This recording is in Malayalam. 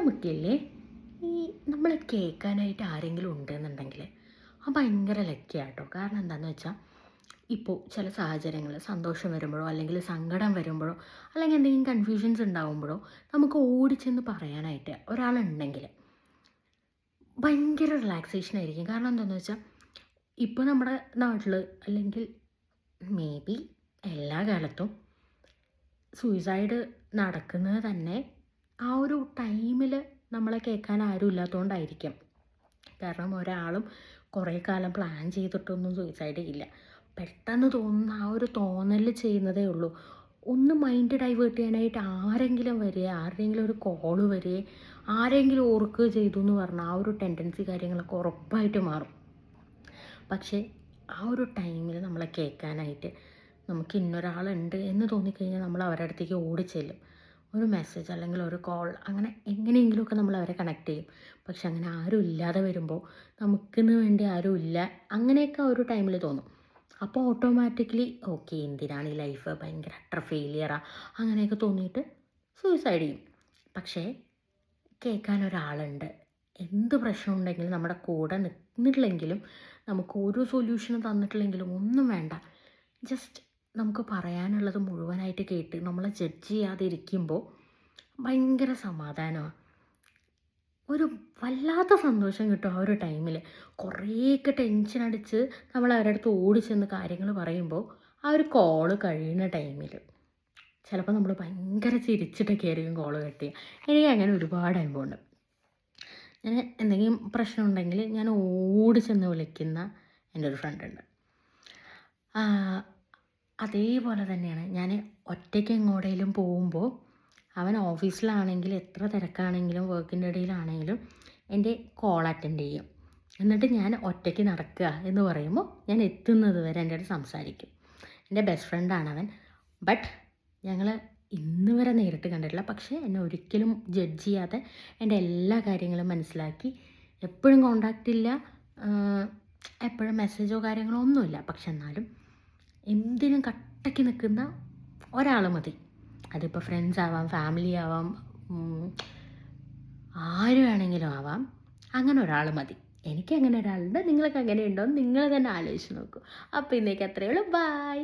നമുക്കില്ലേ ഈ നമ്മൾ കേൾക്കാനായിട്ട് ആരെങ്കിലും ഉണ്ടെന്നുണ്ടെങ്കിൽ അത് ഭയങ്കര ലക്കിയാണ് കേട്ടോ. കാരണം എന്താണെന്ന് വെച്ചാൽ ഇപ്പോൾ ചില സാഹചര്യങ്ങൾ സന്തോഷം വരുമ്പോഴോ അല്ലെങ്കിൽ സങ്കടം വരുമ്പോഴോ അല്ലെങ്കിൽ എന്തെങ്കിലും കൺഫ്യൂഷൻസ് ഉണ്ടാകുമ്പോഴോ നമുക്ക് ഓടിച്ചെന്ന് പറയാനായിട്ട് ഒരാളുണ്ടെങ്കിൽ ഭയങ്കര റിലാക്സേഷൻ ആയിരിക്കും. കാരണം എന്താണെന്ന് വെച്ചാൽ ഇപ്പോൾ നമ്മുടെ നാട്ടിൽ അല്ലെങ്കിൽ മേ ബി എല്ലാ കാലത്തും സൂയിസൈഡ് നടക്കുന്നത് തന്നെ ആ ഒരു ടൈമിൽ നമ്മളെ കേൾക്കാൻ ആരും ഇല്ലാത്തതുകൊണ്ടായിരിക്കും. കാരണം ഒരാളും കുറേ കാലം പ്ലാൻ ചെയ്തിട്ടൊന്നും സൂയിസൈഡ് ചെയ്യില്ല. പെട്ടെന്ന് തോന്നുന്ന ആ ഒരു തോന്നൽ ചെയ്യുന്നതേ ഉള്ളൂ. ഒന്ന് മൈൻഡ് ഡൈവേർട്ട് ചെയ്യാനായിട്ട് ആരെങ്കിലും വരിക, ആരുടെയെങ്കിലും ഒരു കോള് വരിക, ആരെങ്കിലും ഓർക്കുക ചെയ്തു എന്ന് പറഞ്ഞാൽ ആ ഒരു ടെൻഡൻസി കാര്യങ്ങളൊക്കെ ഉറപ്പായിട്ട് മാറും. പക്ഷേ ആ ഒരു ടൈമിൽ നമ്മളെ കേൾക്കാനായിട്ട് നമുക്ക് ഇന്നൊരാളുണ്ട് എന്ന് തോന്നിക്കഴിഞ്ഞാൽ നമ്മൾ അവരുടെ അടുത്തേക്ക് ഓടിച്ചെല്ലും. ഒരു മെസ്സേജ് അല്ലെങ്കിൽ ഒരു കോൾ അങ്ങനെ എങ്ങനെയെങ്കിലുമൊക്കെ നമ്മൾ അവരെ കണക്ട് ചെയ്യും. പക്ഷെ അങ്ങനെ ആരും ഇല്ലാതെ വരുമ്പോൾ നമുക്കിന്ന് വേണ്ടി ആരും ഇല്ല അങ്ങനെയൊക്കെ ആ ഒരു ടൈമിൽ തോന്നും. അപ്പോൾ ഓട്ടോമാറ്റിക്കലി ഓക്കെ എന്തിനാണ് ഈ ലൈഫ് ഭയങ്കര അട്ടർ ഫെയിലിയറാ അങ്ങനെയൊക്കെ തോന്നിയിട്ട് സൂയിസൈഡ് ചെയ്യും. പക്ഷേ കേൾക്കാൻ ഒരാളുണ്ട്, എന്ത് പ്രശ്നം ഉണ്ടെങ്കിലും നമ്മുടെ കൂടെ നിന്നിട്ടില്ലെങ്കിലും നമുക്ക് ഒരു സൊല്യൂഷനും തന്നിട്ടില്ലെങ്കിലും ഒന്നും വേണ്ട, ജസ്റ്റ് നമുക്ക് പറയാനുള്ളത് മുഴുവനായിട്ട് കേട്ട് നമ്മളെ ജഡ്ജ് ചെയ്യാതെ ഇരിക്കുമ്പോൾ ഭയങ്കര സമാധാനമാണ്. ഒരു വല്ലാത്ത സന്തോഷം കിട്ടും ആ ഒരു ടൈമിൽ. കുറേയൊക്കെ ടെൻഷൻ അടിച്ച് നമ്മൾ അവരുടെ അടുത്ത് ഓടിച്ചെന്ന് കാര്യങ്ങൾ പറയുമ്പോൾ ആ ഒരു കോള് കഴിയുന്ന ടൈമിൽ ചിലപ്പോൾ നമ്മൾ ഭയങ്കര ചിരിച്ചിട്ടൊക്കെ ആയിരിക്കും കോള് കട്ട് ചെയ്യുക. എനിക്ക് അങ്ങനെ ഒരുപാട് അനുഭവമുണ്ട്. ഞാൻ എന്തെങ്കിലും പ്രശ്നം ഉണ്ടെങ്കിൽ ഞാൻ ഓടിച്ചെന്ന് വിളിക്കുന്ന എൻ്റെ ഒരു ഫ്രണ്ട് ഉണ്ട്. അതേപോലെ തന്നെയാണ് ഞാൻ ഒറ്റയ്ക്ക് എങ്ങോട്ടേലും പോകുമ്പോൾ അവൻ ഓഫീസിലാണെങ്കിൽ എത്ര തിരക്കാണെങ്കിലും വർക്കിൻ്റെ ഇടയിലാണെങ്കിലും എൻ്റെ കോൾ അറ്റൻഡ് ചെയ്യും. എന്നിട്ട് ഞാൻ ഒറ്റയ്ക്ക് നടക്കുക എന്ന് പറയുമ്പോൾ ഞാൻ എത്തുന്നത് വരെ എൻ്റെ അടുത്ത് സംസാരിക്കും. എൻ്റെ ബെസ്റ്റ് ഫ്രണ്ടാണ് അവൻ. ബട്ട് ഞങ്ങൾ ഇന്ന് വരെ നേരിട്ട് കണ്ടിട്ടില്ല. പക്ഷേ എന്നെ ഒരിക്കലും ജഡ്ജ് ചെയ്യാതെ എൻ്റെ എല്ലാ കാര്യങ്ങളും മനസ്സിലാക്കി, എപ്പോഴും കോണ്ടാക്റ്റ് ഇല്ല, എപ്പോഴും മെസ്സേജോ കാര്യങ്ങളോ ഒന്നുമില്ല. പക്ഷെ എന്നാലും എന്തിനും കട്ടയ്ക്ക് നിൽക്കുന്ന ഒരാൾ മതി. അതിപ്പോൾ ഫ്രണ്ട്സ് ആവാം, ഫാമിലി ആവാം, ആര് വേണമെങ്കിലും ആവാം. അങ്ങനെ ഒരാൾ മതി. എനിക്ക് അങ്ങനെ ഒരാളുണ്ട്. നിങ്ങൾക്ക് അങ്ങനെ ഉണ്ടോ എന്ന് നിങ്ങൾ തന്നെ ആലോചിച്ച് നോക്കൂ. അപ്പോൾ ഇന്നേക്ക് അത്രയേ ഉള്ളൂ. ബൈ.